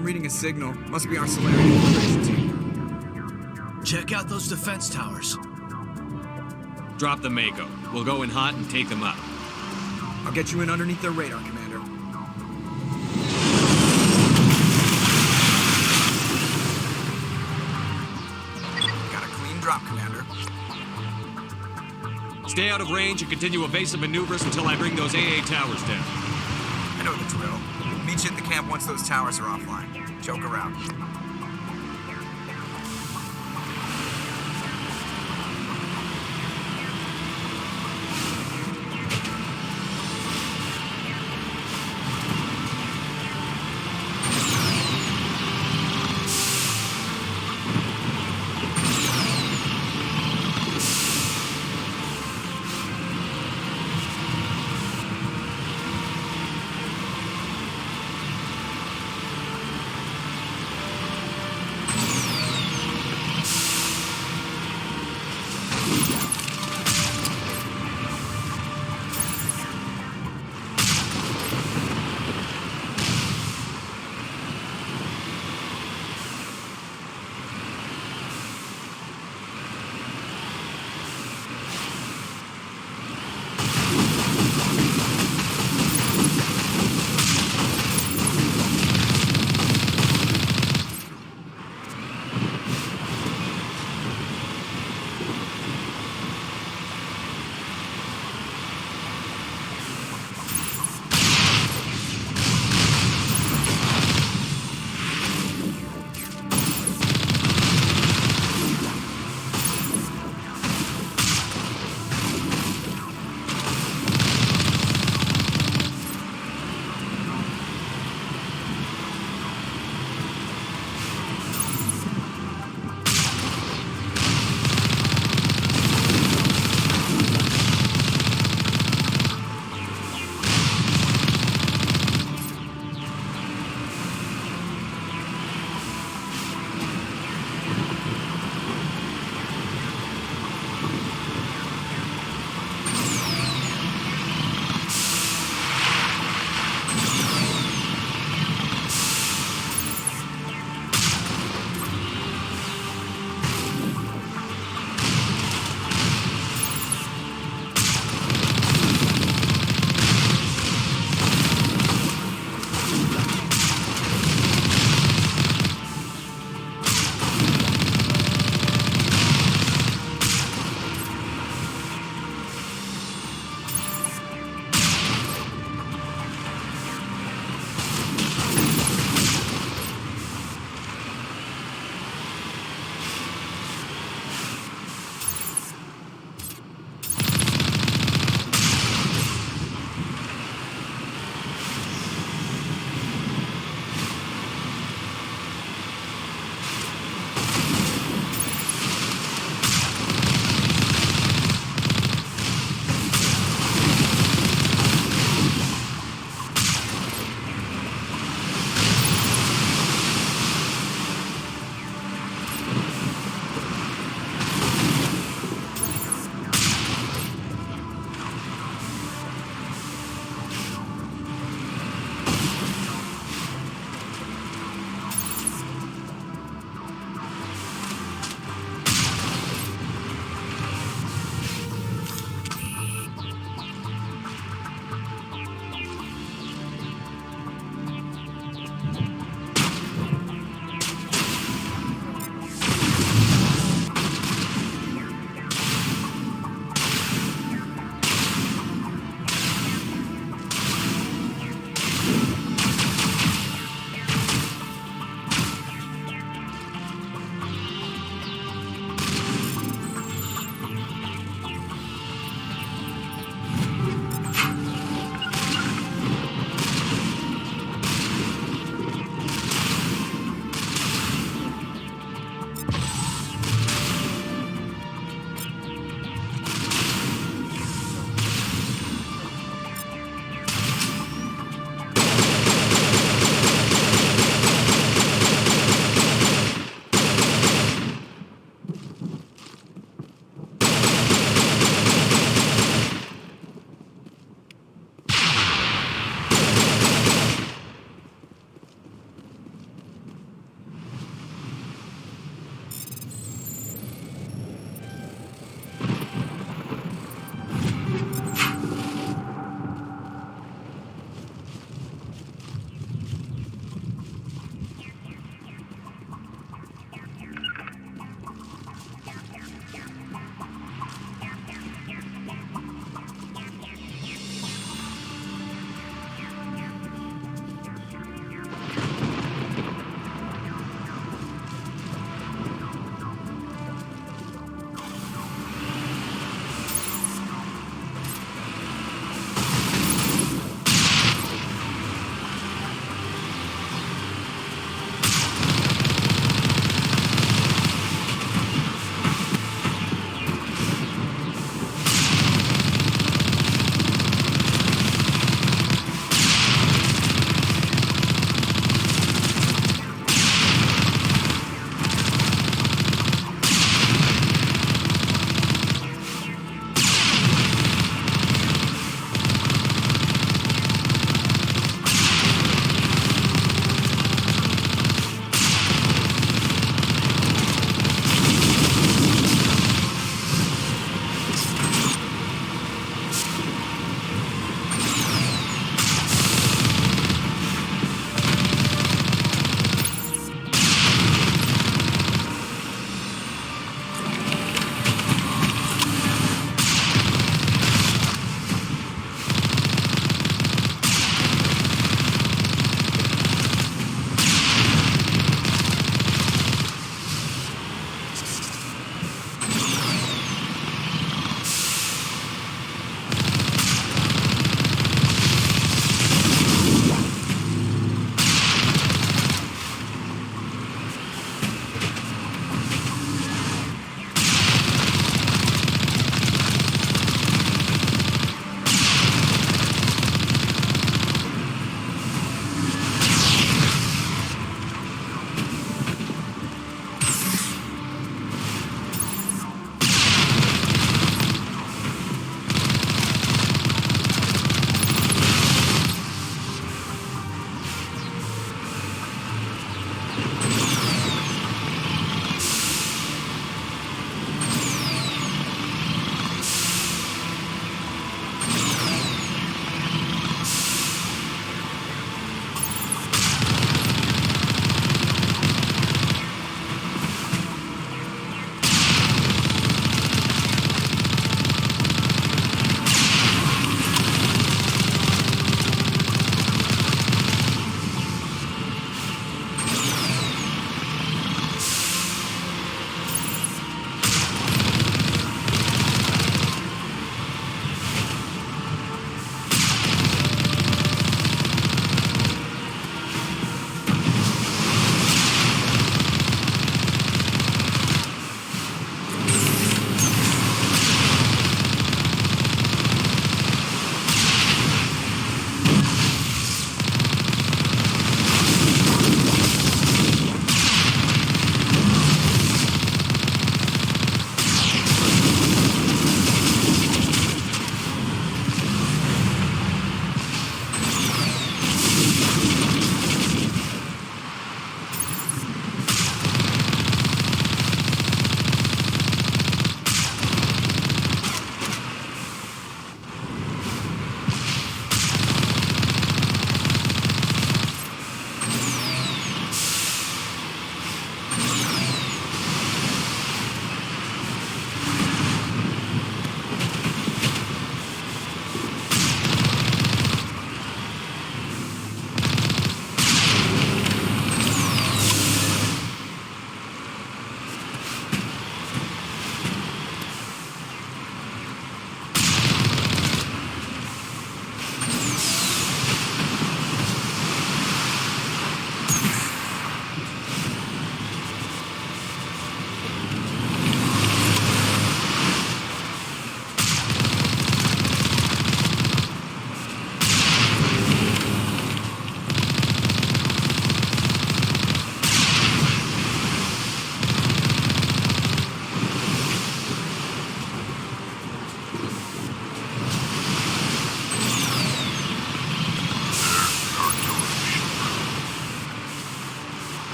I'm reading a signal. Must be our Solarian infiltration team. Check out those defense towers. Drop the Mako. We'll go in hot and take them out. I'll get you in underneath their radar, Commander. Got a clean drop, Commander. Stay out of range and continue evasive maneuvers until I bring those AA towers down. I know the drill. Meet you at the camp once those towers are offline. Joke around.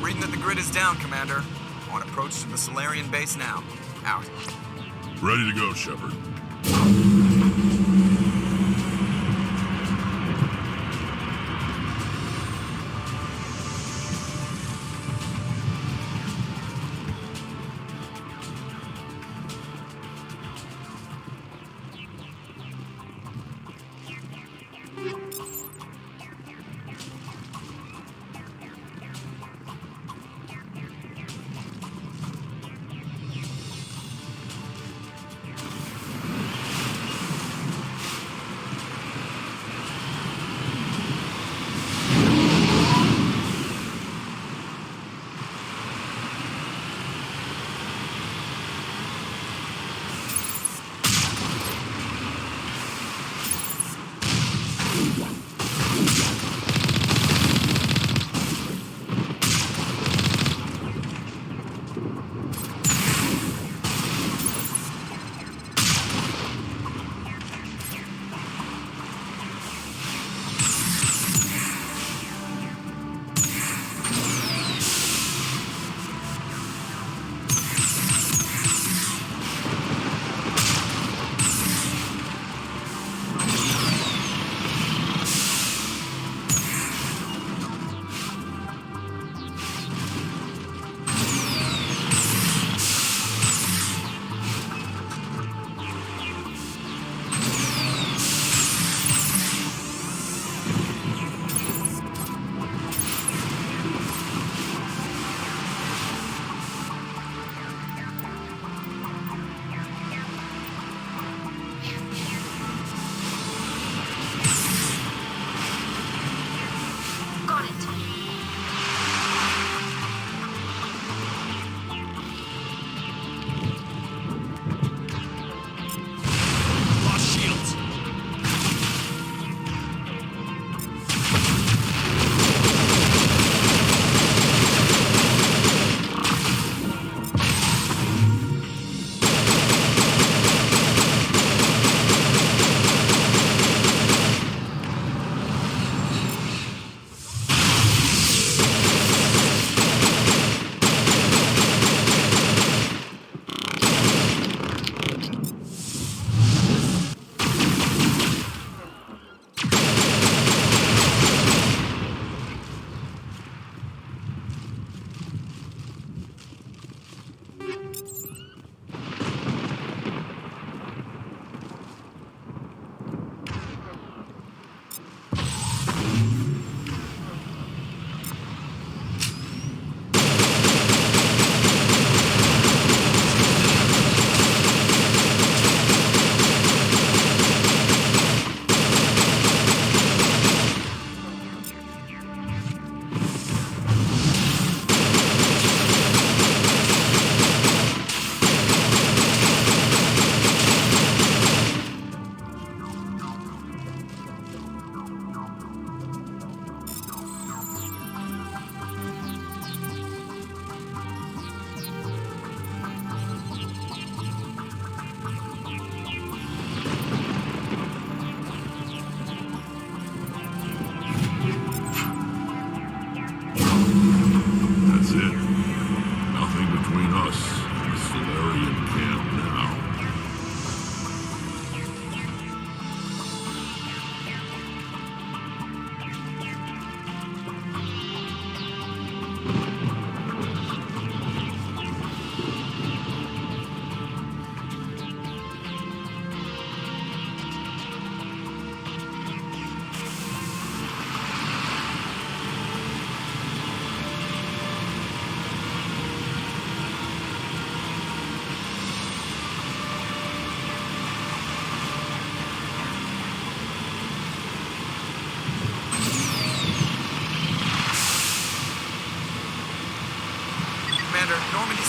Reading that the grid is down, Commander. On approach to the Solarian base now. Out. Ready to go, Shepard.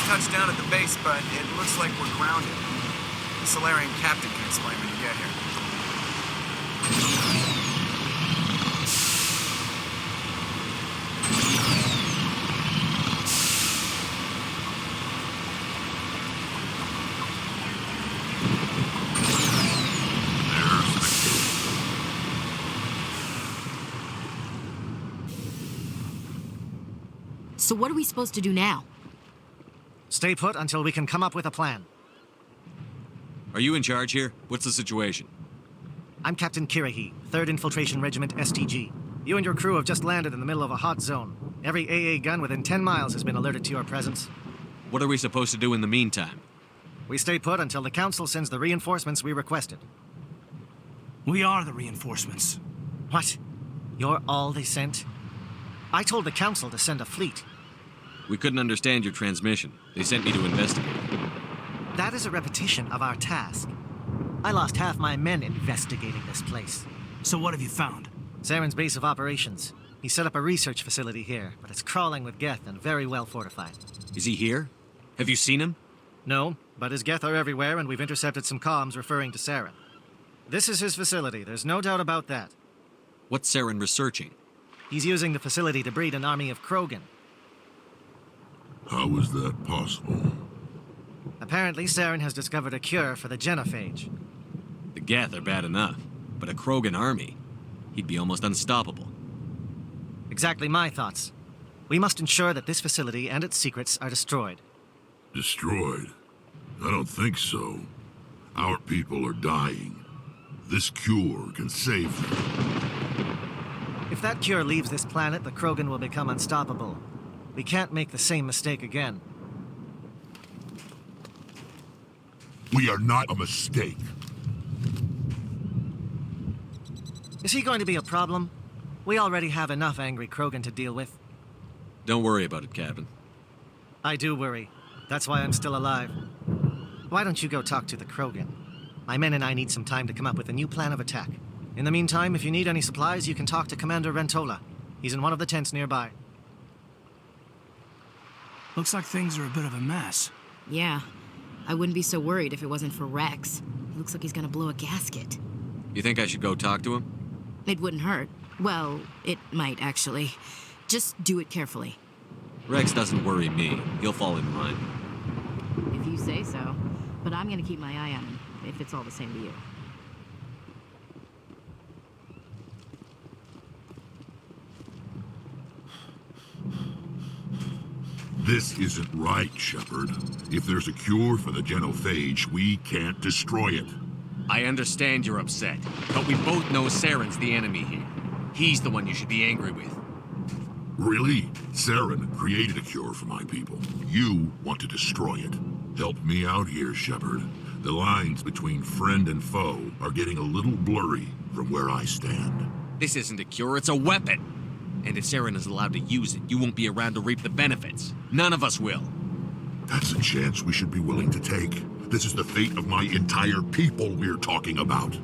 touched down at the base, but it looks like we're grounded. The Solarian captain can explain when you get here. So what are we supposed to do now? Stay put until we can come up with a plan. Are you in charge here? What's the situation? I'm Captain Kirahi, 3rd Infiltration Regiment STG. You and your crew have just landed in the middle of a hot zone. Every AA gun within 10 miles has been alerted to your presence. What are we supposed to do in the meantime? We stay put until the Council sends the reinforcements we requested. We are the reinforcements. What? You're all they sent? I told the Council to send a fleet. We couldn't understand your transmission. They sent me to investigate. That is a repetition of our task. I lost half my men investigating this place. So what have you found? Saren's base of operations. He set up a research facility here, but it's crawling with Geth and very well fortified. Is he here? Have you seen him? No, but his Geth are everywhere, and we've intercepted some comms referring to Saren. This is his facility, there's no doubt about that. What's Saren researching? He's using the facility to breed an army of Krogan. How is that possible? Apparently, Saren has discovered a cure for the genophage. The Geth are bad enough, but a Krogan army? He'd be almost unstoppable. Exactly my thoughts. We must ensure that this facility and its secrets are destroyed. Destroyed? I don't think so. Our people are dying. This cure can save them. If that cure leaves this planet, the Krogan will become unstoppable. We can't make the same mistake again. We are not a mistake. Is he going to be a problem? We already have enough angry Krogan to deal with. Don't worry about it, Captain. I do worry. That's why I'm still alive. Why don't you go talk to the Krogan? My men and I need some time to come up with a new plan of attack. In the meantime, if you need any supplies, you can talk to Commander Rentola. He's in one of the tents nearby. Looks like things are a bit of a mess. Yeah. I wouldn't be so worried if it wasn't for Rex. He looks like he's gonna blow a gasket. You think I should go talk to him? It wouldn't hurt. Well, it might, actually. Just do it carefully. Rex doesn't worry me. He'll fall in line. If you say so. But I'm gonna keep my eye on him, if it's all the same to you. This isn't right, Shepard. If there's a cure for the genophage, we can't destroy it. I understand you're upset, but we both know Saren's the enemy here. He's the one you should be angry with. Really? Saren created a cure for my people. You want to destroy it. Help me out here, Shepard. The lines between friend and foe are getting a little blurry from where I stand. This isn't a cure, it's a weapon. And if Saren is allowed to use it, you won't be around to reap the benefits. None of us will. That's a chance we should be willing to take. This is the fate of my entire people we're talking about.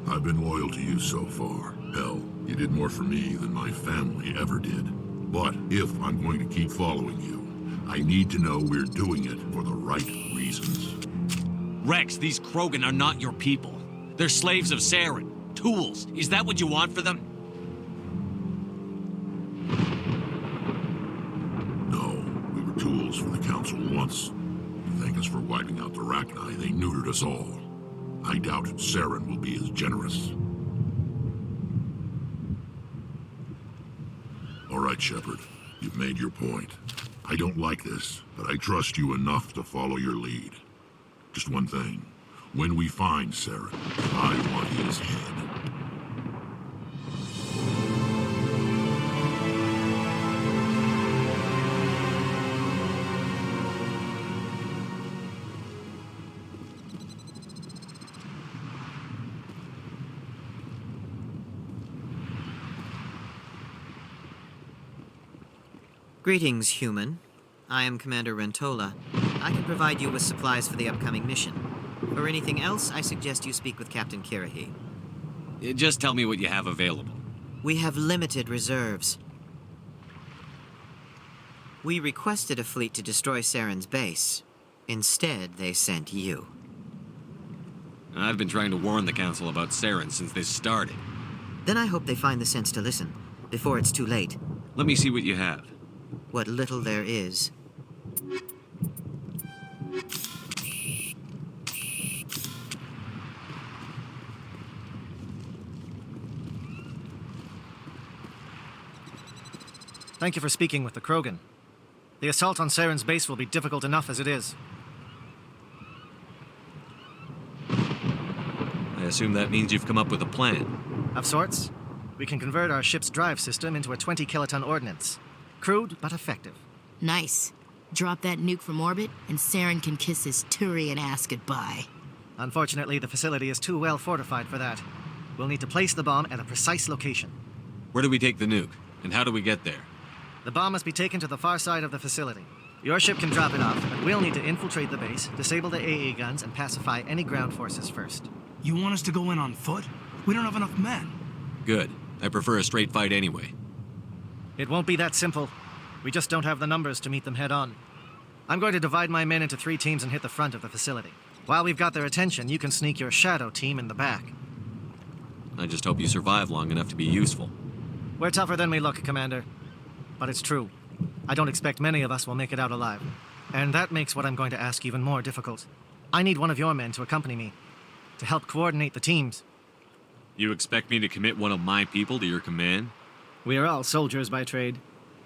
I've been loyal to you so far. Hell, you did more for me than my family ever did. But if I'm going to keep following you, I need to know we're doing it for the right reasons. Rex, these Krogan are not your people. They're slaves of Saren. Tools. Is that what you want for them? No, we were tools for the Council once. To thank us for wiping out the Rachni, they neutered us all. I doubt Saren will be as generous. All right, Shepard. You've made your point. I don't like this, but I trust you enough to follow your lead. Just one thing. When we find Saren, I want his head. Greetings, human. I am Commander Rentola. I can provide you with supplies for the upcoming mission. For anything else, I suggest you speak with Captain Kirahi. Just tell me what you have available. We have limited reserves. We requested a fleet to destroy Saren's base. Instead, they sent you. I've been trying to warn the Council about Saren since this started. Then I hope they find the sense to listen, before it's too late. Let me see what you have. What little there is. Thank you for speaking with the Krogan. The assault on Saren's base will be difficult enough as it is. I assume that means you've come up with a plan. Of sorts. We can convert our ship's drive system into a 20-kiloton ordnance. Crude, but effective. Nice. Drop that nuke from orbit, and Saren can kiss his Turian ass goodbye. Unfortunately, the facility is too well fortified for that. We'll need to place the bomb at a precise location. Where do we take the nuke? And how do we get there? The bomb must be taken to the far side of the facility. Your ship can drop it off, but we'll need to infiltrate the base, disable the AA guns, and pacify any ground forces first. You want us to go in on foot? We don't have enough men. Good. I prefer a straight fight anyway. It won't be that simple. We just don't have the numbers to meet them head on. I'm going to divide my men into 3 teams and hit the front of the facility. While we've got their attention, you can sneak your shadow team in the back. I just hope you survive long enough to be useful. We're tougher than we look, Commander. But it's true. I don't expect many of us will make it out alive. And that makes what I'm going to ask even more difficult. I need one of your men to accompany me, to help coordinate the teams. You expect me to commit one of my people to your command? We are all soldiers by trade.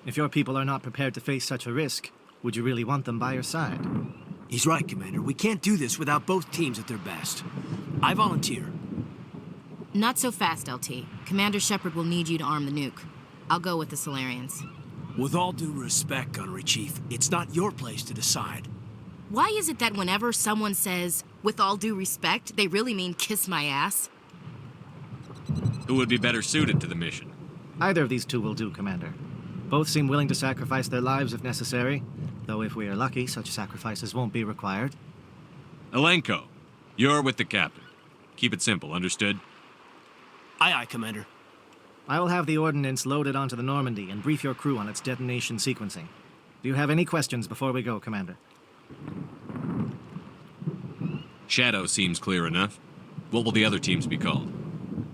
If your people are not prepared to face such a risk, would you really want them by your side? He's right, Commander. We can't do this without both teams at their best. I volunteer. Not so fast, LT. Commander Shepard will need you to arm the nuke. I'll go with the Solarians. With all due respect, Gunnery Chief, it's not your place to decide. Why is it that whenever someone says, with all due respect, they really mean kiss my ass? Who would be better suited to the mission? Either of these 2 will do, Commander. Both seem willing to sacrifice their lives if necessary, though if we are lucky, such sacrifices won't be required. Alenko, you're with the captain. Keep it simple, understood? Aye, aye, Commander. I will have the ordnance loaded onto the Normandy and brief your crew on its detonation sequencing. Do you have any questions before we go, Commander? Shadow seems clear enough. What will the other teams be called?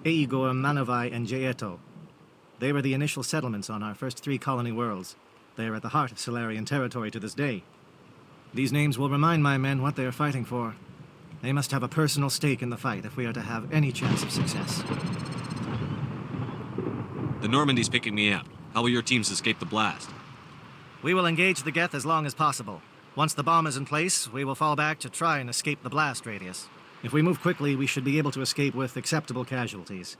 Igor, Manovai, and Jaeto. They were the initial settlements on our first 3 colony worlds. They are at the heart of Solarian territory to this day. These names will remind my men what they are fighting for. They must have a personal stake in the fight if we are to have any chance of success. The Normandy's picking me up. How will your teams escape the blast? We will engage the Geth as long as possible. Once the bomb is in place, we will fall back to try and escape the blast radius. If we move quickly, we should be able to escape with acceptable casualties.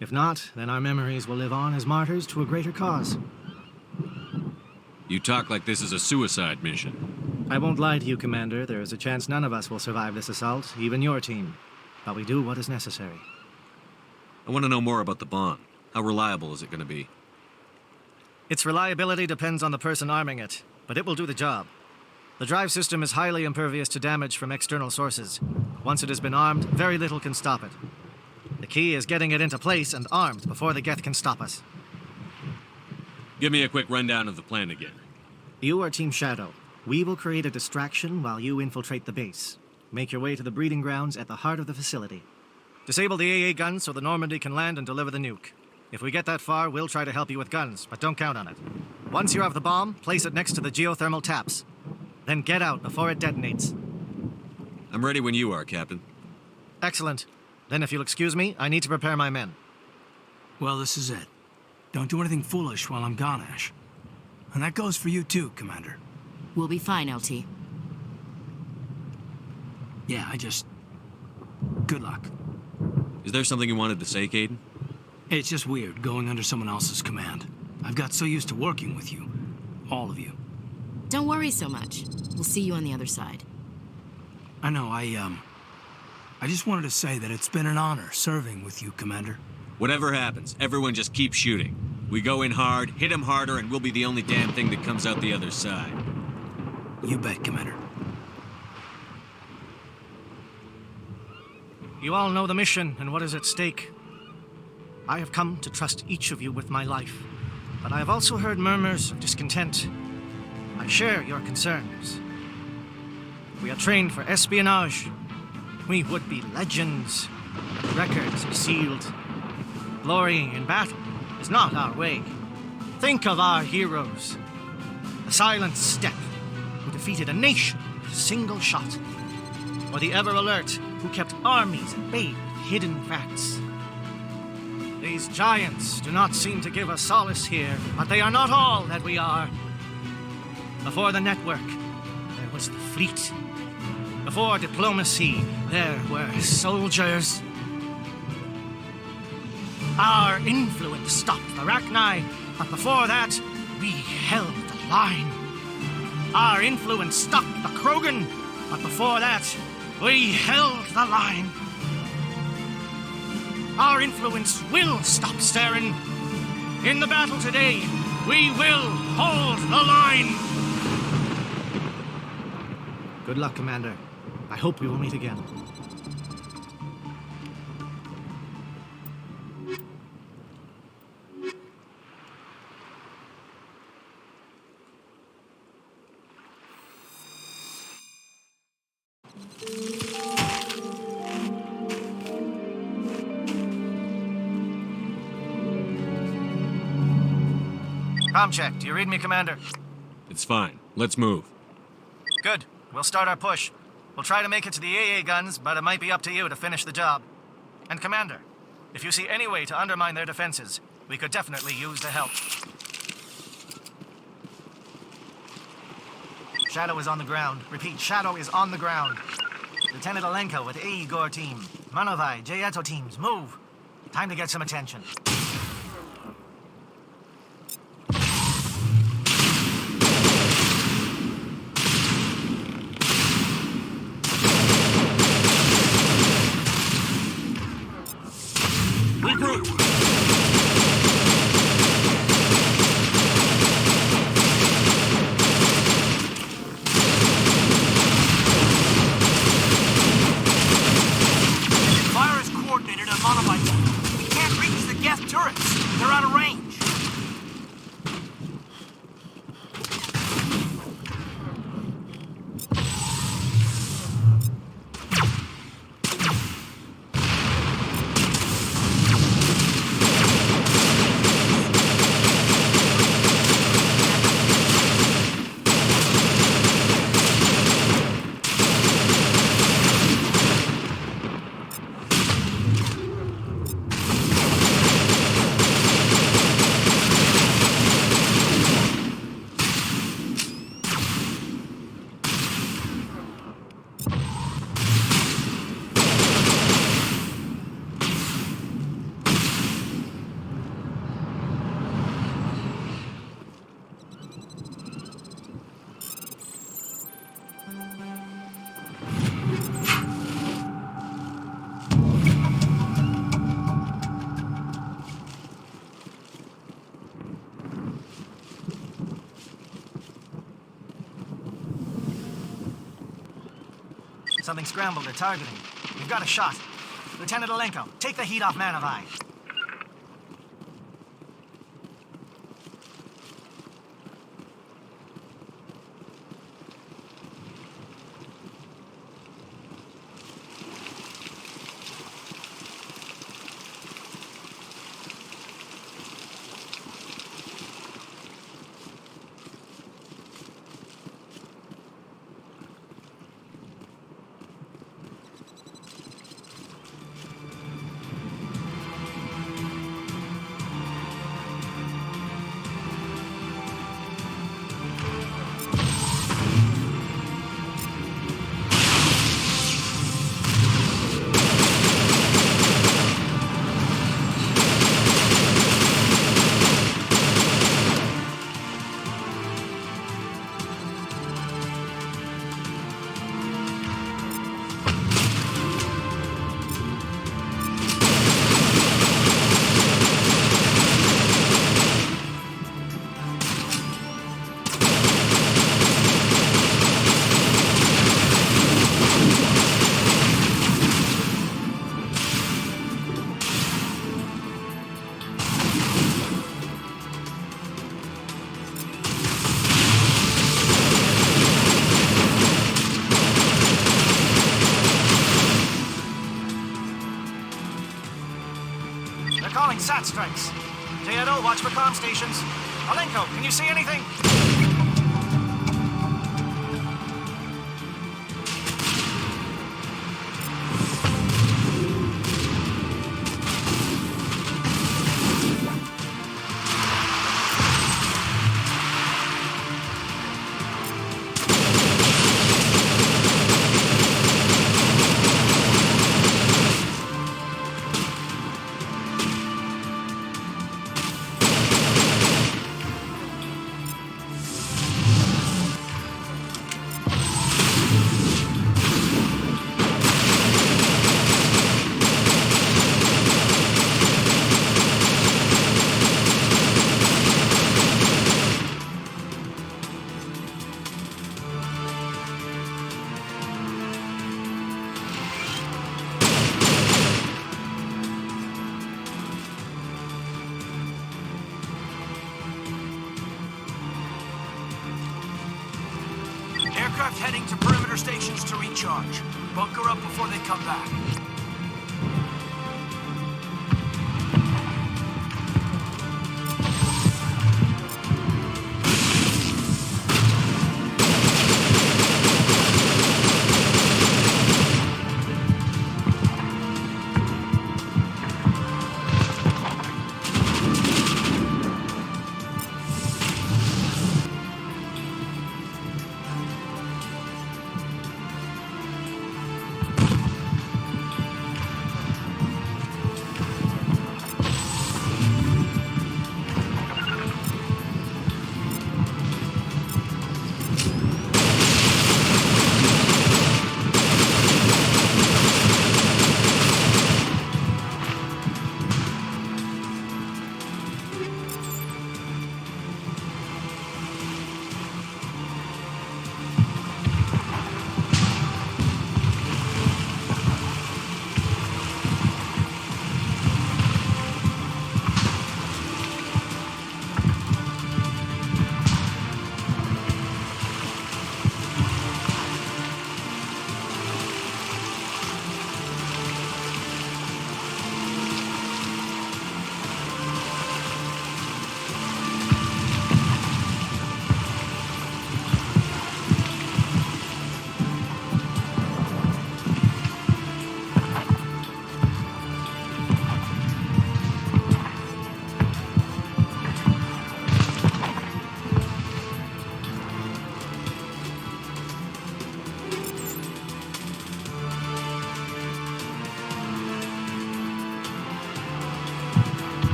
If not, then our memories will live on as martyrs to a greater cause. You talk like this is a suicide mission. I won't lie to you, Commander. There is a chance none of us will survive this assault, even your team. But we do what is necessary. I want to know more about the bomb. How reliable is it going to be? Its reliability depends on the person arming it, but it will do the job. The drive system is highly impervious to damage from external sources. Once it has been armed, very little can stop it. The key is getting it into place and armed before the Geth can stop us. Give me a quick rundown of the plan again. You are Team Shadow. We will create a distraction while you infiltrate the base. Make your way to the breeding grounds at the heart of the facility. Disable the AA guns so the Normandy can land and deliver the nuke. If we get that far, we'll try to help you with guns, but don't count on it. Once you have the bomb, place it next to the geothermal taps. Then get out before it detonates. I'm ready when you are, Captain. Excellent. Then if you'll excuse me, I need to prepare my men. Well, this is it. Don't do anything foolish while I'm gone, Ash. And that goes for you too, Commander. We'll be fine, LT. Yeah, good luck. Is there something you wanted to say, Caden? It's just weird going under someone else's command. I've got so used to working with you. All of you. Don't worry so much. We'll see you on the other side. I know, I just wanted to say that it's been an honor serving with you, Commander. Whatever happens, everyone just keep shooting. We go in hard, hit them harder, and we'll be the only damn thing that comes out the other side. You bet, Commander. You all know the mission and what is at stake. I have come to trust each of you with my life, but I have also heard murmurs of discontent. I share your concerns. We are trained for espionage. We would be legends. Records are sealed. Glorying in battle is not our way. Think of our heroes. The Silent Step, who defeated a nation with a single shot. Or the Ever Alert, who kept armies at bay with hidden facts. These giants do not seem to give us solace here, but they are not all that we are. Before the network, there was the fleet. Before diplomacy, there were soldiers. Our influence stopped the Rachni, but before that, we held the line. Our influence stopped the Krogan, but before that, we held the line. Our influence will stop Saren. In the battle today, we will hold the line. Good luck, Commander. I hope we will meet again. Com check. Do you read me, Commander? It's fine. Let's move. Good. We'll start our push. We'll try to make it to the AA guns, but it might be up to you to finish the job. And Commander, if you see any way to undermine their defenses, we could definitely use the help. Shadow is on the ground. Repeat, Shadow is on the ground. Lieutenant Alenko with AE Gore team. Manovai, Jayeto teams, move. Time to get some attention. Fire is coordinated on Monobyte. We can't reach the gas turrets. They're out of range. Something scrambled or targeting. We've got a shot. Lieutenant Alenko, take the heat off Manovai. Calling SAT strikes. Jayeto, watch for comm stations. Alenko, can you see anything? Aircraft heading to perimeter stations to recharge. Bunker up before they come back.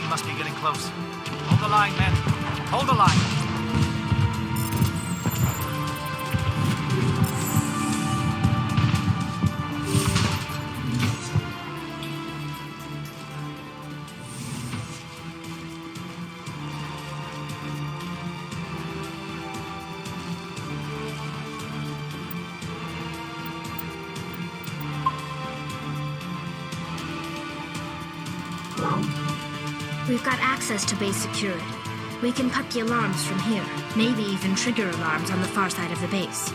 He must be getting close. Hold the line, men. Hold the line. We've got access to base security. We can put the alarms from here, maybe even trigger alarms on the far side of the base.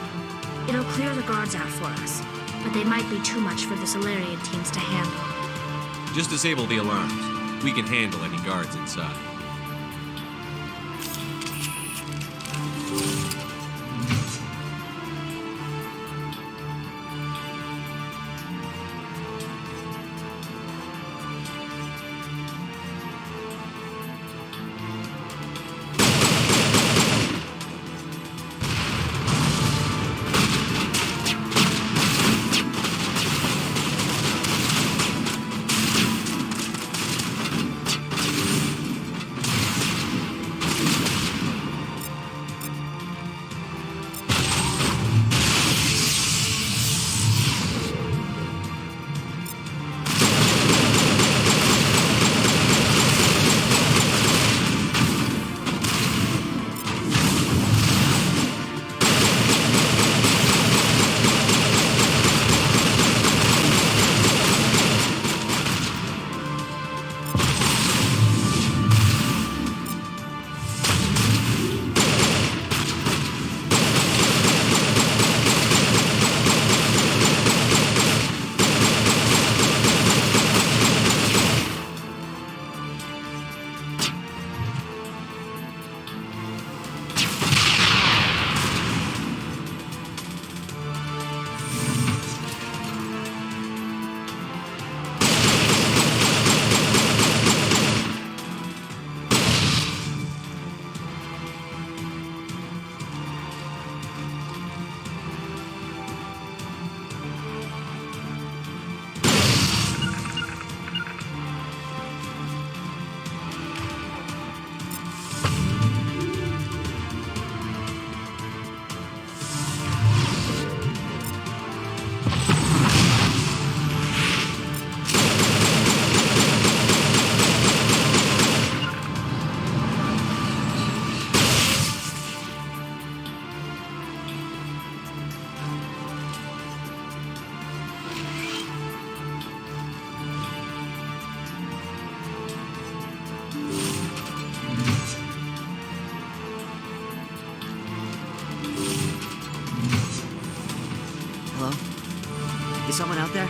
It'll clear the guards out for us, but they might be too much for the Solarian teams to handle. Just disable the alarms. We can handle any guards inside. Is someone out there?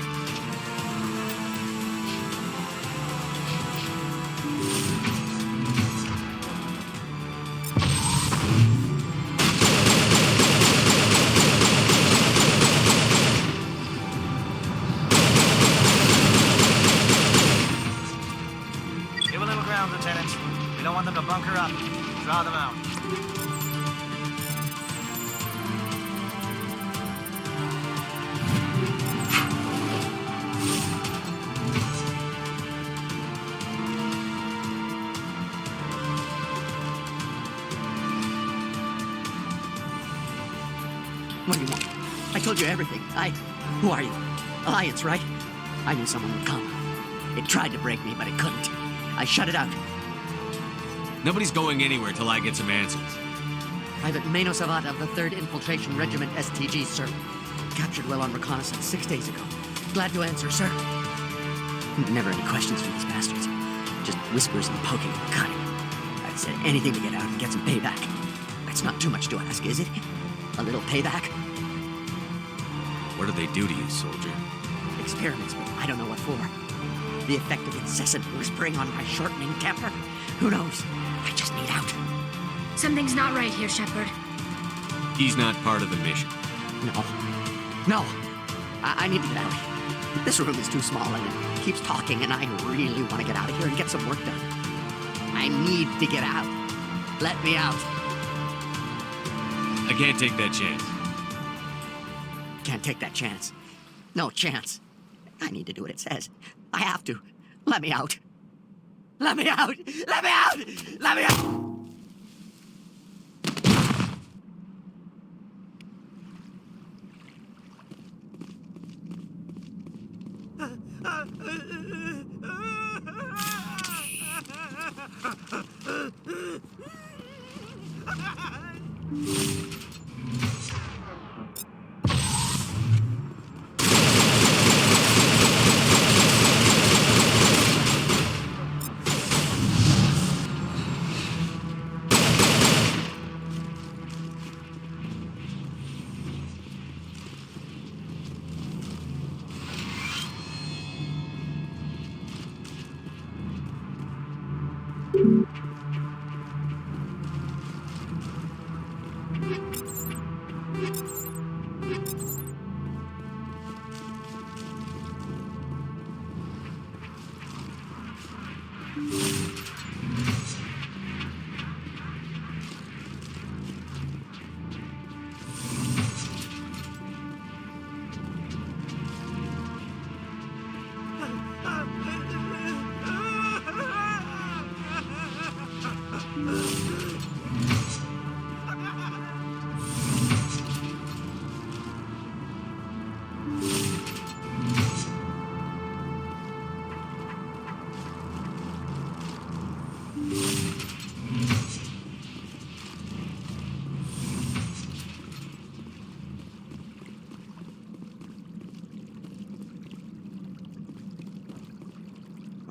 Give a little ground, Lieutenant. We don't want them to bunker up. Draw them out. What do you want? I told you everything. Who are you? Alliance, right? I knew someone would come. It tried to break me, but it couldn't. I shut it out. Nobody's going anywhere till I get some answers. Private Mano Savat of the 3rd Infiltration Regiment STG, sir. Captured well on reconnaissance 6 days ago. Glad to answer, sir. Never any questions from these bastards. Just whispers and poking and cutting. I've said anything to get out and get some payback. That's not too much to ask, is it? A little payback? What do they do to you, soldier? Experiments, but I don't know what for. The effect of incessant whispering on my shortening temper? Who knows? I just need out. Something's not right here, Shepard. He's not part of the mission. No. I need to get out. This room is too small and it keeps talking and I really want to get out of here and get some work done. I need to get out. Let me out. I can't take that chance. Can't take that chance. No chance. I need to do what it says. I have to. Let me out. Let me out! Let me out! Let me out!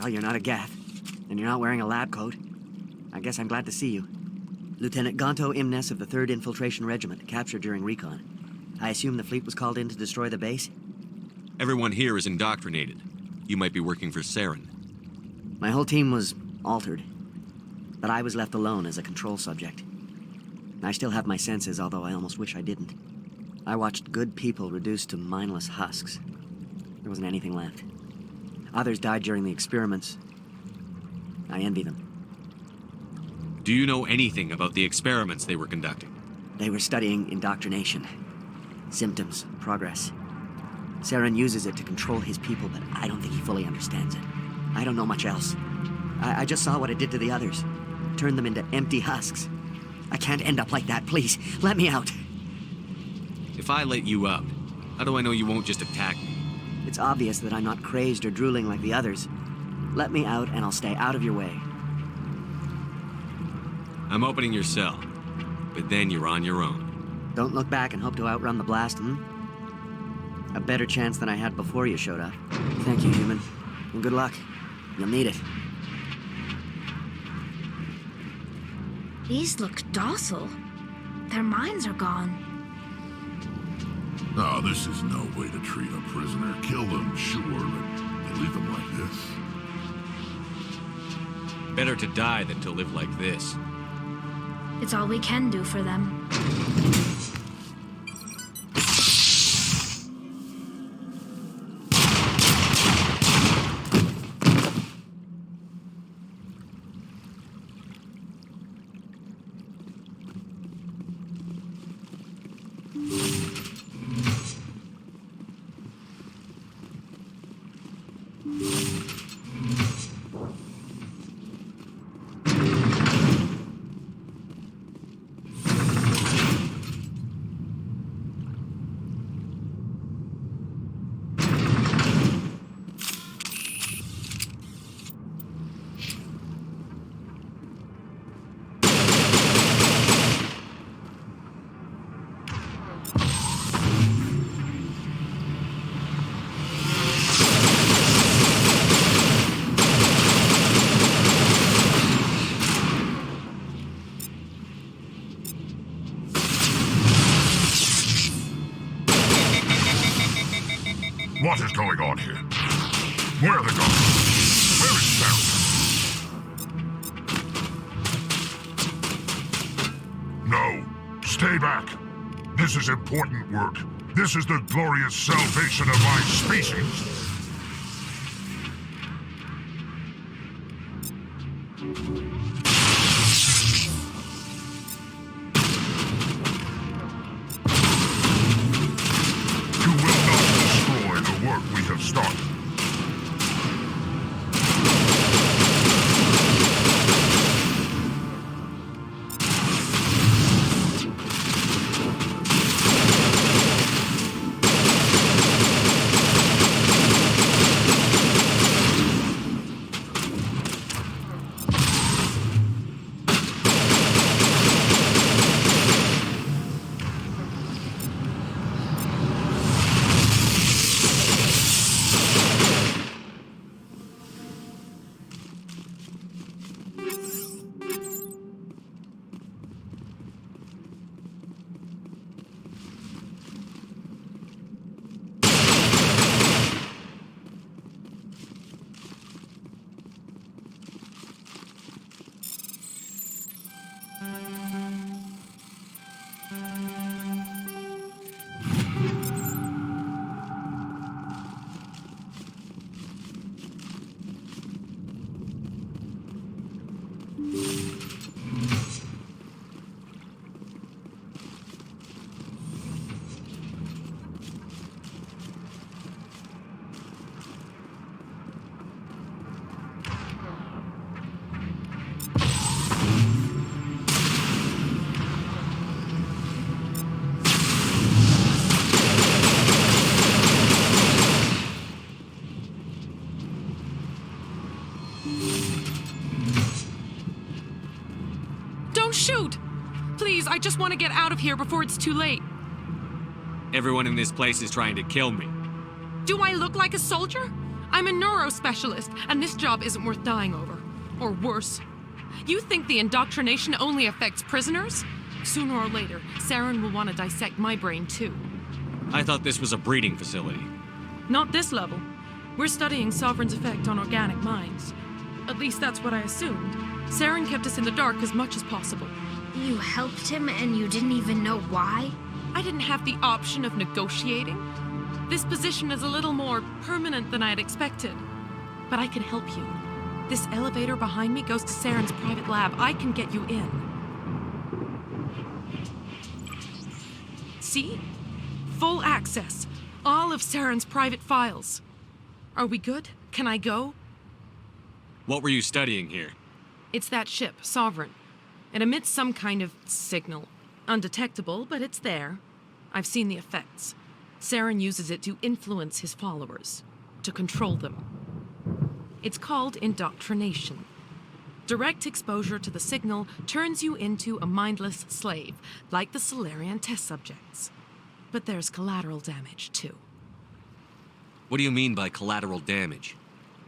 Well, you're not a Gath, and you're not wearing a lab coat. I guess I'm glad to see you. Lieutenant Gonto Imnes of the 3rd Infiltration Regiment, captured during recon. I assume the fleet was called in to destroy the base? Everyone here is indoctrinated. You might be working for Saren. My whole team was altered, but I was left alone as a control subject. I still have my senses, although I almost wish I didn't. I watched good people reduced to mindless husks. There wasn't anything left. Others died during the experiments. I envy them. Do you know anything about the experiments they were conducting? They were studying indoctrination. Symptoms, progress. Saren uses it to control his people, but I don't think he fully understands it. I don't know much else. I just saw what it did to the others. Turned them into empty husks. I can't end up like that, please. Let me out. If I let you out, how do I know you won't just attack me? It's obvious that I'm not crazed or drooling like the others. Let me out and I'll stay out of your way. I'm opening your cell, but then you're on your own. Don't look back and hope to outrun the blast, A better chance than I had before you showed up. Thank you, human. And good luck. You'll need it. These look docile. Their minds are gone. Oh, this is no way to treat a prisoner. Kill them, sure, but leave them like this. Better to die than to live like this. It's all we can do for them. What is going on here? Where are they going? Where is Saren? No. Stay back. This is important work. This is the glorious salvation of my species. We have started. Don't shoot! Please, I just want to get out of here before it's too late. Everyone in this place is trying to kill me. Do I look like a soldier? I'm a neurospecialist, and this job isn't worth dying over. Or worse. You think the indoctrination only affects prisoners? Sooner or later, Saren will want to dissect my brain too. I thought this was a breeding facility. Not this level. We're studying Sovereign's effect on organic minds. At least that's what I assumed. Saren kept us in the dark as much as possible. You helped him and you didn't even know why? I didn't have the option of negotiating. This position is a little more permanent than I had expected. But I can help you. This elevator behind me goes to Saren's private lab. I can get you in. See? Full access. All of Saren's private files. Are we good? Can I go? What were you studying here? It's that ship, Sovereign. It emits some kind of signal. Undetectable, but it's there. I've seen the effects. Saren uses it to influence his followers, to control them. It's called indoctrination. Direct exposure to the signal turns you into a mindless slave, like the Solarian test subjects. But there's collateral damage, too. What do you mean by collateral damage?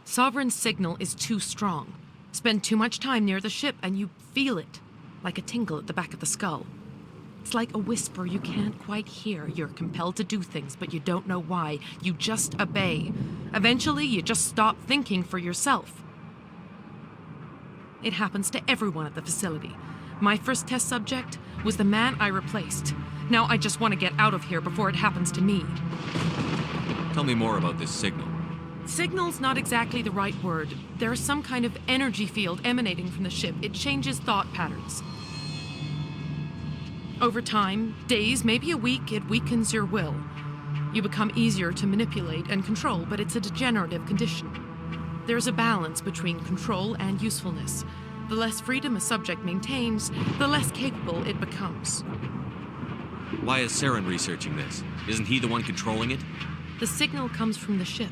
Sovereign's signal is too strong. Spend too much time near the ship and you feel it, like a tingle at the back of the skull. It's like a whisper you can't quite hear. You're compelled to do things, but you don't know why. You just obey. Eventually, you just stop thinking for yourself. It happens to everyone at the facility. My first test subject was the man I replaced. Now I just want to get out of here before it happens to me. Tell me more about this signal. Signal's not exactly the right word. There's some kind of energy field emanating from the ship. It changes thought patterns. Over time, days, maybe a week, it weakens your will. You become easier to manipulate and control, but it's a degenerative condition. There's a balance between control and usefulness. The less freedom a subject maintains, the less capable it becomes. Why is Saren researching this? Isn't he the one controlling it? The signal comes from the ship.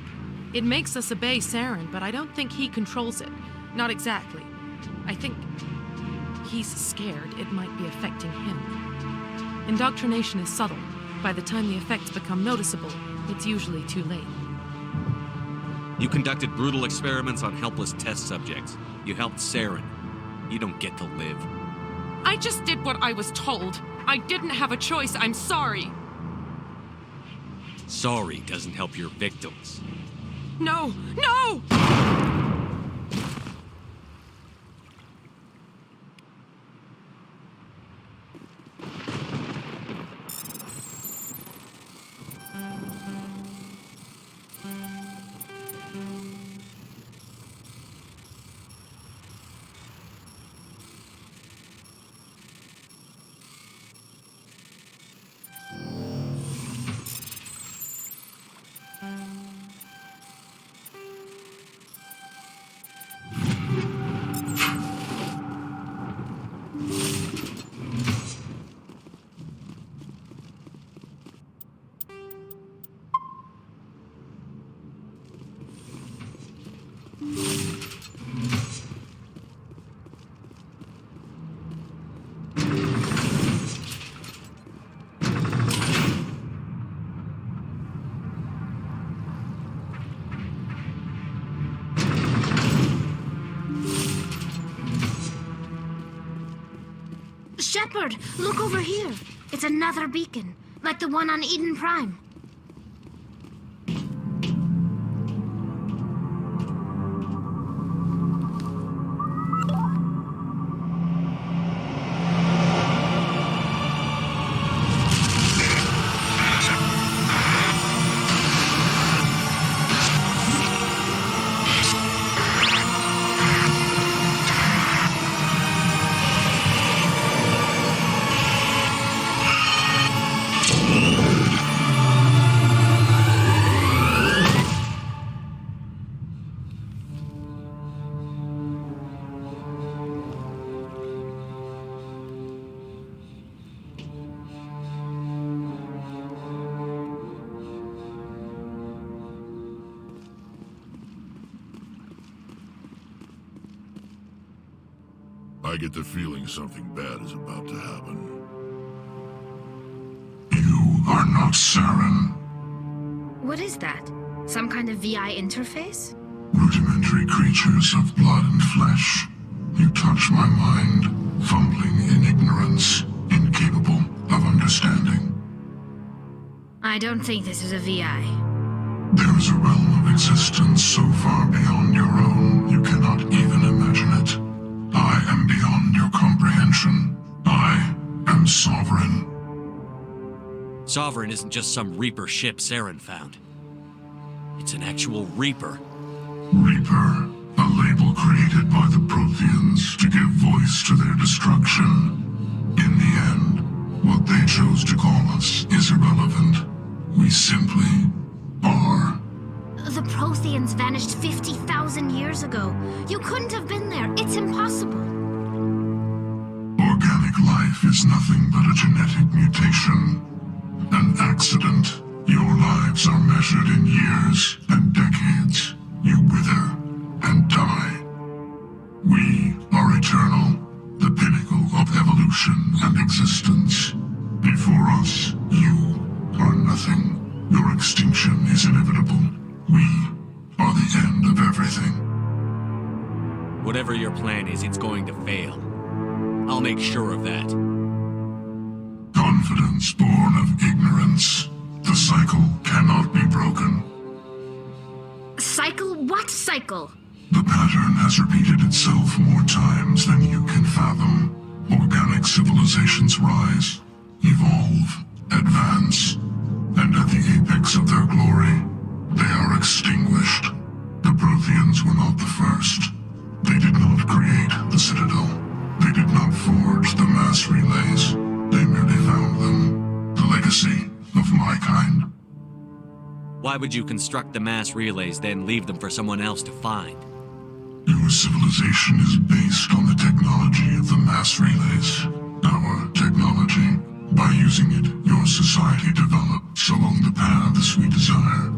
It makes us obey Saren, but I don't think he controls it. Not exactly. I think he's scared it might be affecting him. Indoctrination is subtle. By the time the effects become noticeable, it's usually too late. You conducted brutal experiments on helpless test subjects. You helped Saren. You don't get to live. I just did what I was told. I didn't have a choice. I'm sorry. Sorry doesn't help your victims. No! No! Shepard, look over here. It's another beacon, like the one on Eden Prime. get the feeling something bad is about to happen. You are not Saren. What is that? Some kind of VI interface? Rudimentary creatures of blood and flesh. You touch my mind, fumbling in ignorance, incapable of understanding. I don't think this is a VI. There is a realm of existence so far beyond your own, you cannot even imagine it. I am beyond your comprehension. I am Sovereign. Sovereign isn't just some Reaper ship Saren found. It's an actual Reaper. Reaper, a label created by the Protheans to give voice to their destruction. In the end, what they chose to call us is irrelevant. We simply are. The Protheans vanished 50,000 years ago. You couldn't have been there. It's impossible. Organic life is nothing but a genetic mutation. An accident. Your lives are measured in years and decades. You wither and die. We are eternal, the pinnacle of evolution and existence. Before us, you are nothing. Your extinction is inevitable. We are the end of everything. Whatever your plan is, it's going to fail. I'll make sure of that. Confidence born of ignorance. The cycle cannot be broken. Cycle? What cycle? The pattern has repeated itself more times than you can fathom. Organic civilizations rise, evolve, advance, and at the apex of their glory, they are extinguished. The Protheans were not the first. They did not create the Citadel. They did not forge the mass relays. They merely found them. The legacy of my kind. Why would you construct the mass relays, then leave them for someone else to find? Your civilization is based on the technology of the mass relays. Our technology. By using it, your society develops along the paths we desire.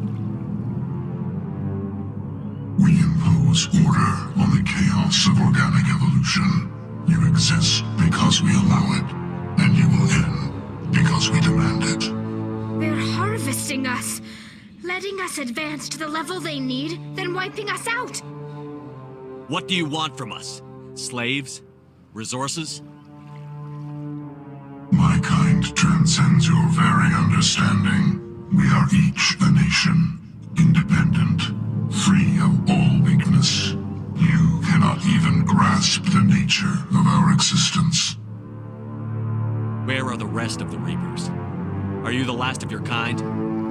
We impose order on the chaos of organic evolution. You exist because we allow it, and you will end because we demand it. They're harvesting us, letting us advance to the level they need, then wiping us out. What do you want from us? Slaves? Resources? My kind transcends your very understanding. We are each a nation, independent, free of all weakness. You cannot even grasp the nature of our existence. Where are the rest of the Reapers? Are you the last of your kind?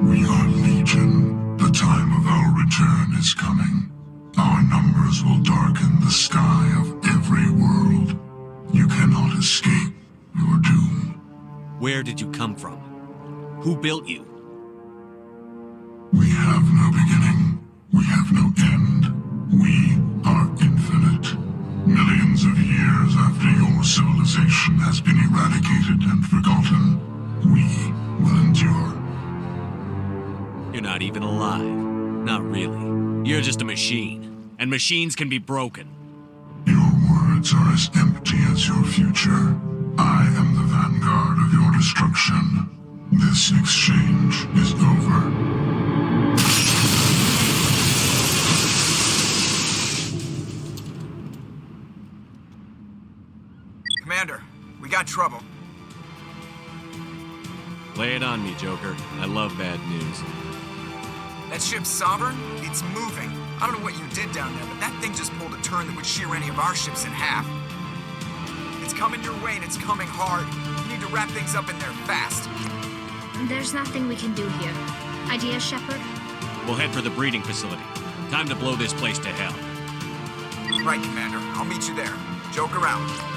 We are Legion. The time of our return is coming. Our numbers will darken the sky of every world. You cannot escape your doom. Where did you come from? Who built you? We have no beginning. We have no end. We are infinite. Millions of years after your civilization has been eradicated and forgotten, we will endure. You're not even alive. Not really. You're just a machine. And machines can be broken. Your words are as empty as your future. I am the vanguard of your destruction. This exchange is over. Commander, we got trouble. Lay it on me, Joker. I love bad news. That ship's Sovereign? It's moving. I don't know what you did down there, but that thing just pulled a turn that would shear any of our ships in half. It's coming your way and it's coming hard. You need to wrap things up in there fast. There's nothing we can do here. Idea, Shepard? We'll head for the breeding facility. Time to blow this place to hell. Right, Commander. I'll meet you there. Joker out.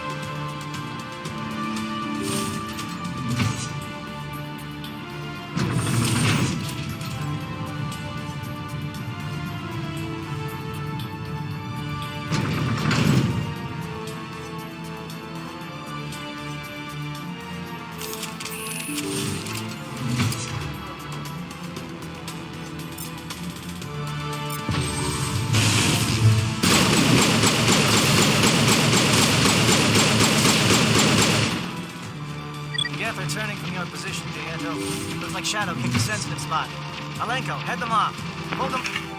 our position, D'Anto. Looks like Shadow kicked a sensitive spot. Alenko, head them off. Hold them...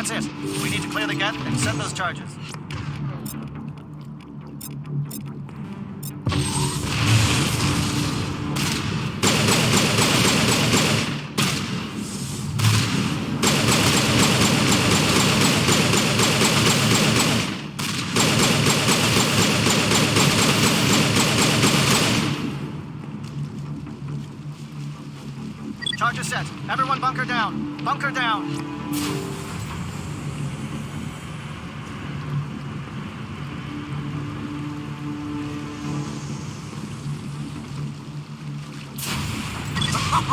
That's it. We need to clear the gate and set those charges. Charges set. Everyone bunker down. Bunker down.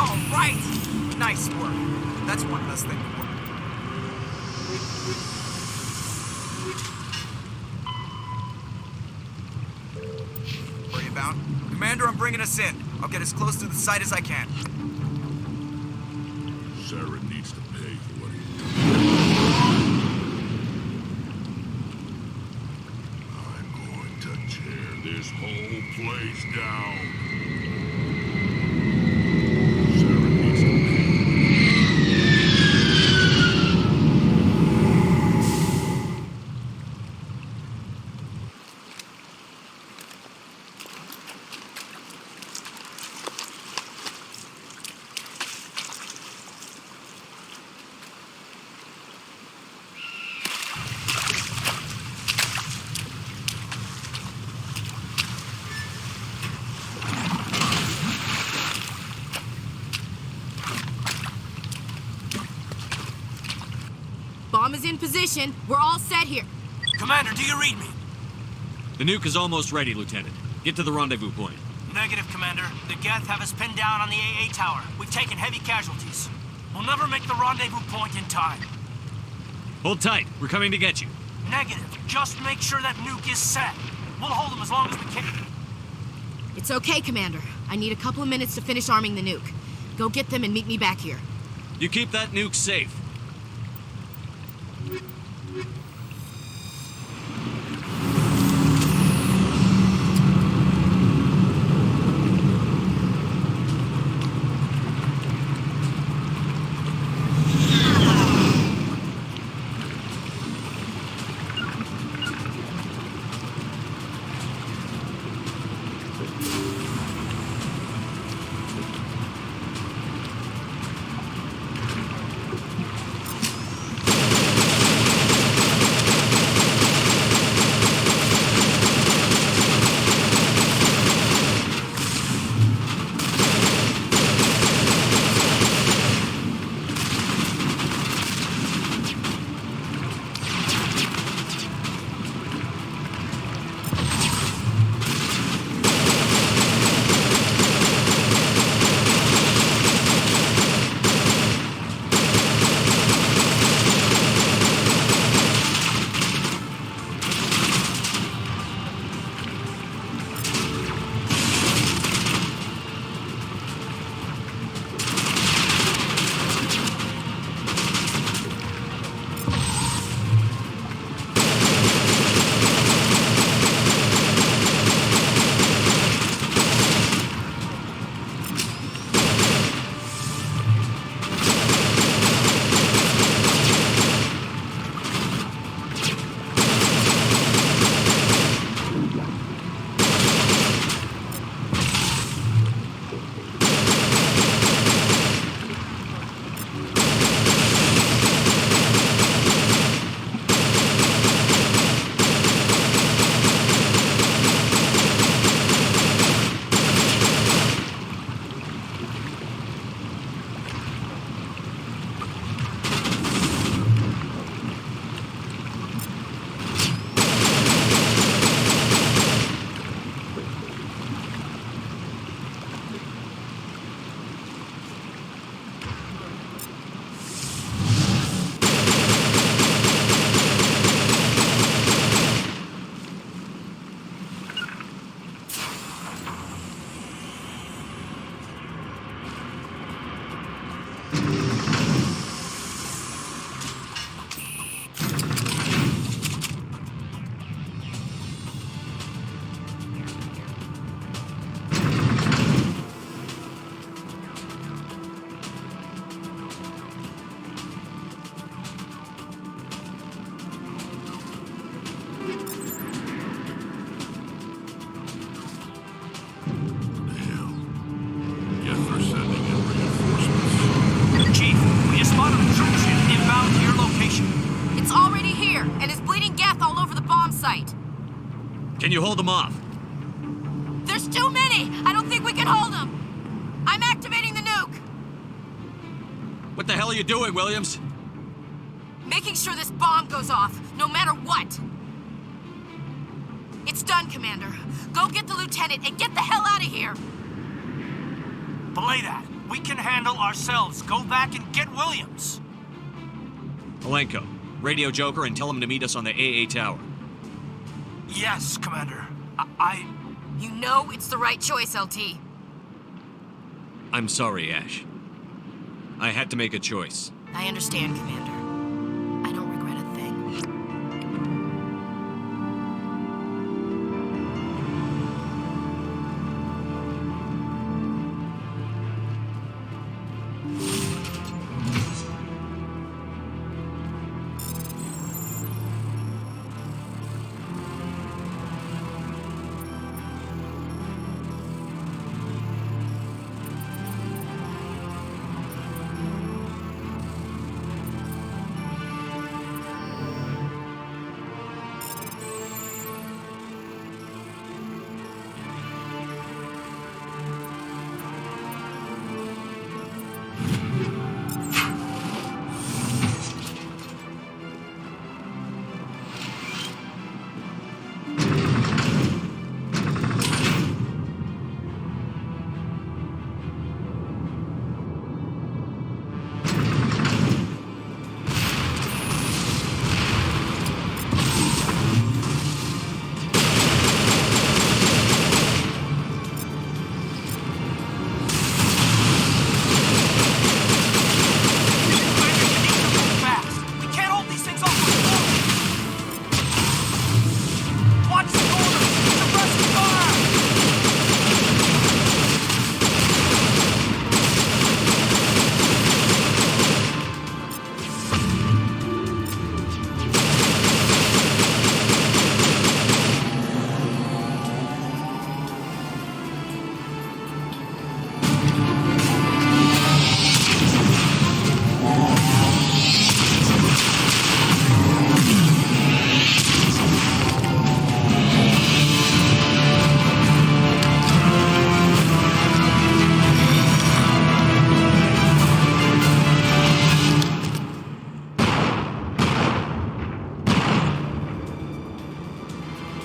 All right! Nice work. That's one less thing to work. Worry about? Commander, I'm bringing us in. I'll get as close to the site as I can. Saren needs to pay for what he did. I'm going to tear this whole place down. Saren needs to pay. Bomb is in position. We're all set here. Commander, do you read me? The nuke is almost ready, Lieutenant. Get to the rendezvous point. Negative, Commander. The Geth have us pinned down on the AA tower. We've taken heavy casualties. We'll never make the rendezvous point in time. Hold tight. We're coming to get you. Negative. Just make sure that nuke is set. We'll hold them as long as we can. It's okay, Commander. I need a couple of minutes to finish arming the nuke. Go get them and meet me back here. You keep that nuke safe. you hold them off? There's too many! I don't think we can hold them! I'm activating the nuke! What the hell are you doing, Williams? Making sure this bomb goes off, no matter what! It's done, Commander. Go get the lieutenant and get the hell out of here! Belay that. We can handle ourselves. Go back and get Williams. Malenko, radio Joker and tell him to meet us on the AA tower. Yes, Commander. You know it's the right choice, LT. I'm sorry, Ash. I had to make a choice. I understand, Commander. I don't regret a thing.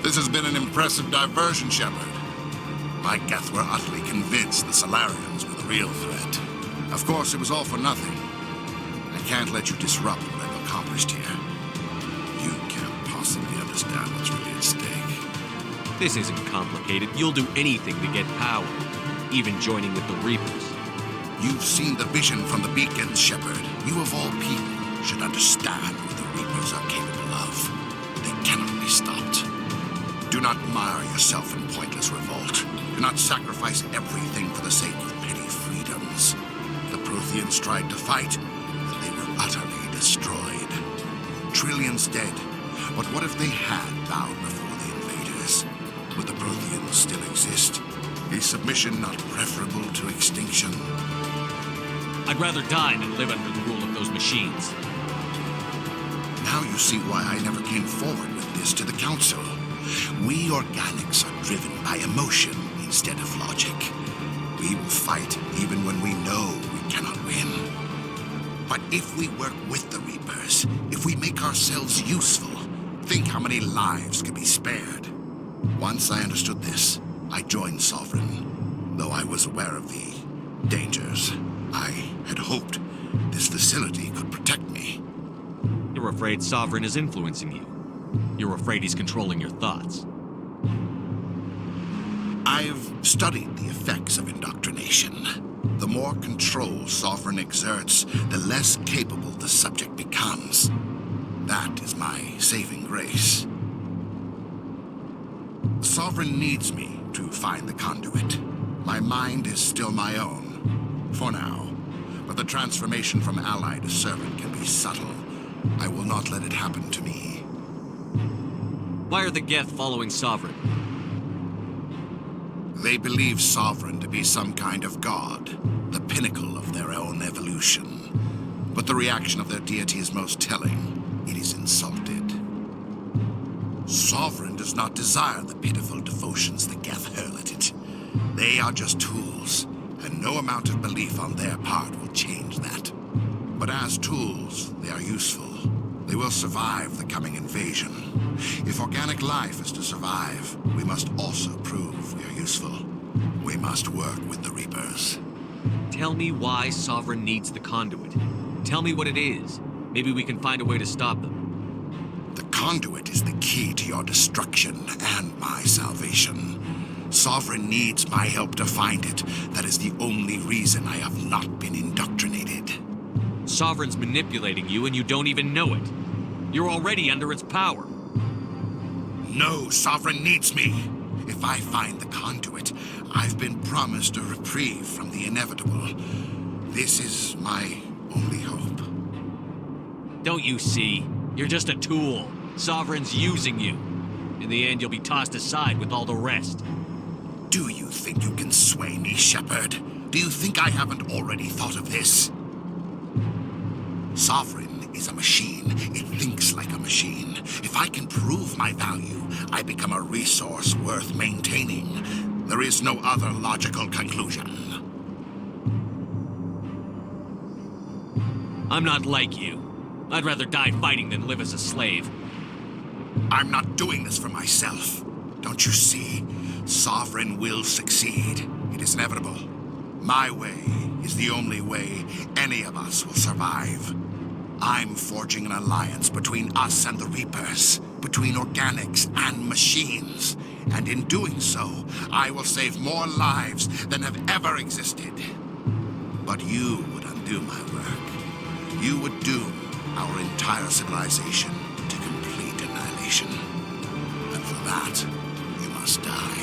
This has been an impressive diversion, Shepard. My Geth were utterly convinced the Solarians were the real threat. Of course, it was all for nothing. I can't let you disrupt what I've accomplished here. You can't possibly understand what's really at stake. This isn't complicated. You'll do anything to get power, even joining with the Reapers. You've seen the vision from the beacons, Shepard. You of all people should understand what the Reapers are capable of. They cannot be stopped. Do not mire yourself in pointless revolt. Do not sacrifice everything for the sake of petty freedoms. The Protheans tried to fight, but they were utterly destroyed. Trillions dead. But what if they had bowed before the invaders? Would the Protheans still exist? Is submission not preferable to extinction? I'd rather die than live under the rule of those machines. Now you see why I never came forward with this to the Council. We organics are driven by emotion instead of logic. We will fight even when we know we cannot win. But if we work with the Reapers, if we make ourselves useful, think how many lives could be spared. Once I understood this, I joined Sovereign, though I was aware of the dangers. I had hoped this facility could protect me. You're afraid Sovereign is influencing you. You're afraid he's controlling your thoughts. I've studied the effects of indoctrination. The more control Sovereign exerts, the less capable the subject becomes. That is my saving grace. Sovereign needs me to find the conduit. My mind is still my own, for now. But the transformation from ally to servant can be subtle. I will not let it happen to me. Why are the Geth following Sovereign? They believe Sovereign to be some kind of god, the pinnacle of their own evolution. But the reaction of their deity is most telling. It is insulted. Sovereign does not desire the pitiful devotions the Geth hurl at it. They are just tools, and no amount of belief on their part will change that. But as tools, they are useful. They will survive the coming invasion. If organic life is to survive, we must also prove we are useful. We must work with the Reapers. Tell me why Sovereign needs the conduit. Tell me what it is. Maybe we can find a way to stop them. The conduit is the key to your destruction and my salvation. Sovereign needs my help to find it. That is the only reason I have not been indoctrinated. Sovereign's manipulating you and you don't even know it. You're already under its power. No, Sovereign needs me. If I find the conduit, I've been promised a reprieve from the inevitable. This is my only hope. Don't you see? You're just a tool. Sovereign's using you. In the end, you'll be tossed aside with all the rest. Do you think you can sway me, Shepard? Do you think I haven't already thought of this? Sovereign is a machine. It thinks like a machine. If I can prove my value, I become a resource worth maintaining. There is no other logical conclusion. I'm not like you. I'd rather die fighting than live as a slave. I'm not doing this for myself. Don't you see? Sovereign will succeed. It is inevitable. My way is the only way any of us will survive. I'm forging an alliance between us and the Reapers, between organics and machines. And in doing so, I will save more lives than have ever existed. But you would undo my work. You would doom our entire civilization to complete annihilation. And for that, you must die.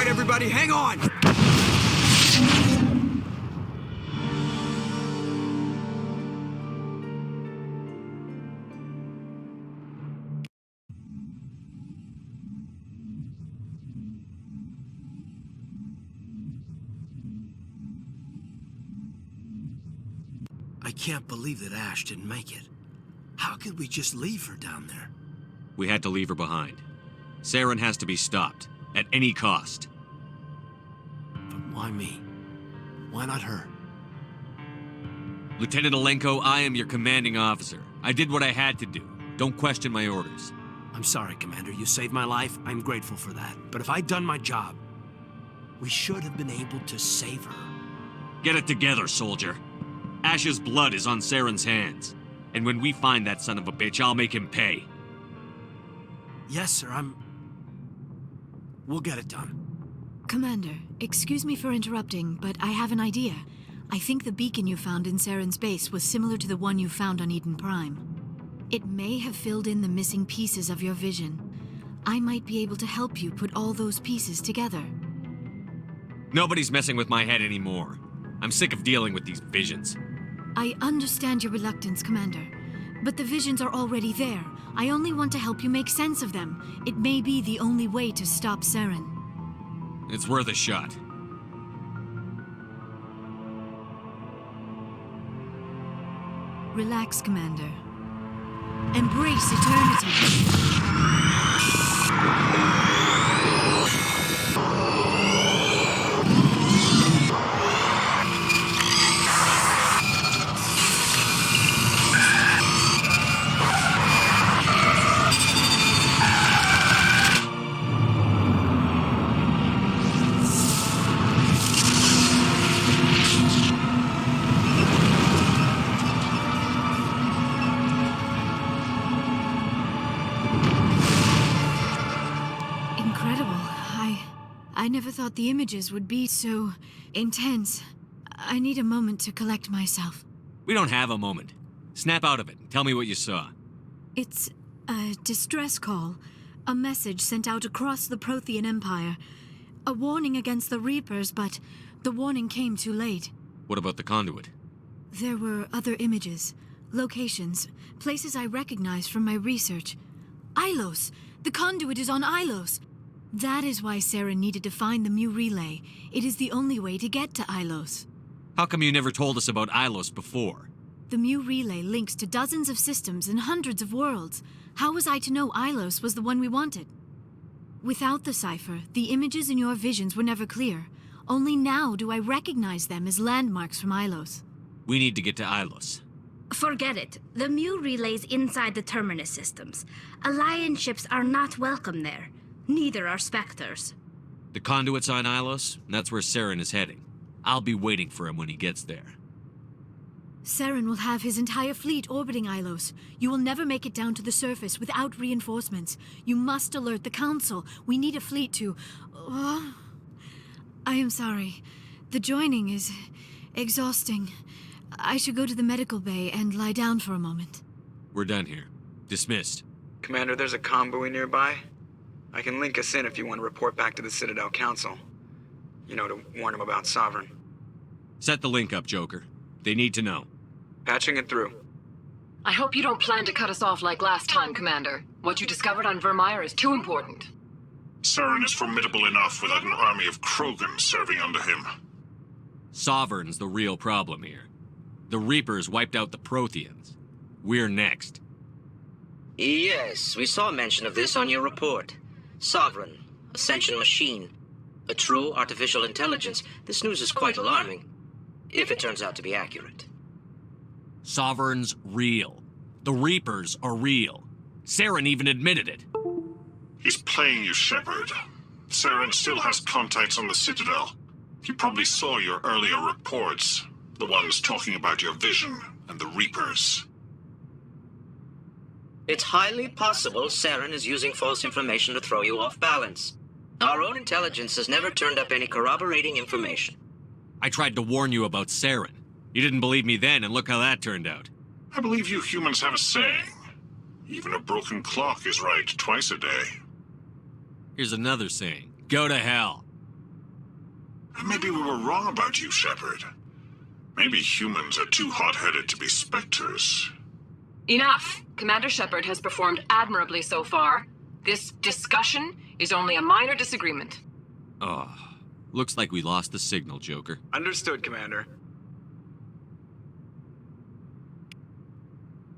Everybody, hang on! I can't believe that Ash didn't make it. How could we just leave her down there? We had to leave her behind. Saren has to be stopped, at any cost. Why me? Why not her? Lieutenant Alenko, I am your commanding officer. I did what I had to do. Don't question my orders. I'm sorry, Commander. You saved my life. I'm grateful for that. But if I'd done my job, we should have been able to save her. Get it together, soldier. Ash's blood is on Saren's hands. And when we find that son of a bitch, I'll make him pay. Yes, sir. We'll get it done. Commander, excuse me for interrupting, but I have an idea. I think the beacon you found in Saren's base was similar to the one you found on Eden Prime. It may have filled in the missing pieces of your vision. I might be able to help you put all those pieces together. Nobody's messing with my head anymore. I'm sick of dealing with these visions. I understand your reluctance, Commander. But the visions are already there. I only want to help you make sense of them. It may be the only way to stop Saren. It's worth a shot. Relax, Commander. Embrace eternity. I never thought the images would be so intense. I need a moment to collect myself. We don't have a moment. Snap out of it and tell me what you saw. It's a distress call. A message sent out across the Prothean Empire. A warning against the Reapers, but the warning came too late. What about the conduit? There were other images, locations, places I recognized from my research. Ilos! The conduit is on Ilos! That is why Saren needed to find the Mu Relay. It is the only way to get to Ilos. How come you never told us about Ilos before? The Mu Relay links to dozens of systems and hundreds of worlds. How was I to know Ilos was the one we wanted? Without the cipher, the images in your visions were never clear. Only now do I recognize them as landmarks from Ilos. We need to get to Ilos. Forget it. The Mu Relay's inside the Terminus systems. Alliance ships are not welcome there. Neither are Spectres. The conduit's on Ilos, and that's where Saren is heading. I'll be waiting for him when he gets there. Saren will have his entire fleet orbiting Ilos. You will never make it down to the surface without reinforcements. You must alert the Council. We need a fleet to... I am sorry. The joining is exhausting. I should go to the medical bay and lie down for a moment. We're done here. Dismissed. Commander, there's a convoy nearby. I can link us in if you want to report back to the Citadel Council. You know, to warn them about Sovereign. Set the link up, Joker. They need to know. Patching it through. I hope you don't plan to cut us off like last time, Commander. What you discovered on Virmire is too important. Saren is formidable enough without an army of Krogan serving under him. Sovereign's the real problem here. The Reapers wiped out the Protheans. We're next. Yes, we saw mention of this on your report. Sovereign, Ascension machine, a true artificial intelligence. This news is quite alarming, if it turns out to be accurate. Sovereign's real. The Reapers are real. Saren even admitted it. He's playing you, Shepard. Saren still has contacts on the Citadel. He probably saw your earlier reports, the ones talking about your vision and the Reapers. It's highly possible Saren is using false information to throw you off balance. Our own intelligence has never turned up any corroborating information. I tried to warn you about Saren. You didn't believe me then, and look how that turned out. I believe you humans have a saying. Even a broken clock is right twice a day. Here's another saying. Go to hell. Maybe we were wrong about you, Shepard. Maybe humans are too hot-headed to be Spectres. Enough! Commander Shepard has performed admirably so far. This discussion is only a minor disagreement. Oh, looks like we lost the signal, Joker. Understood, Commander.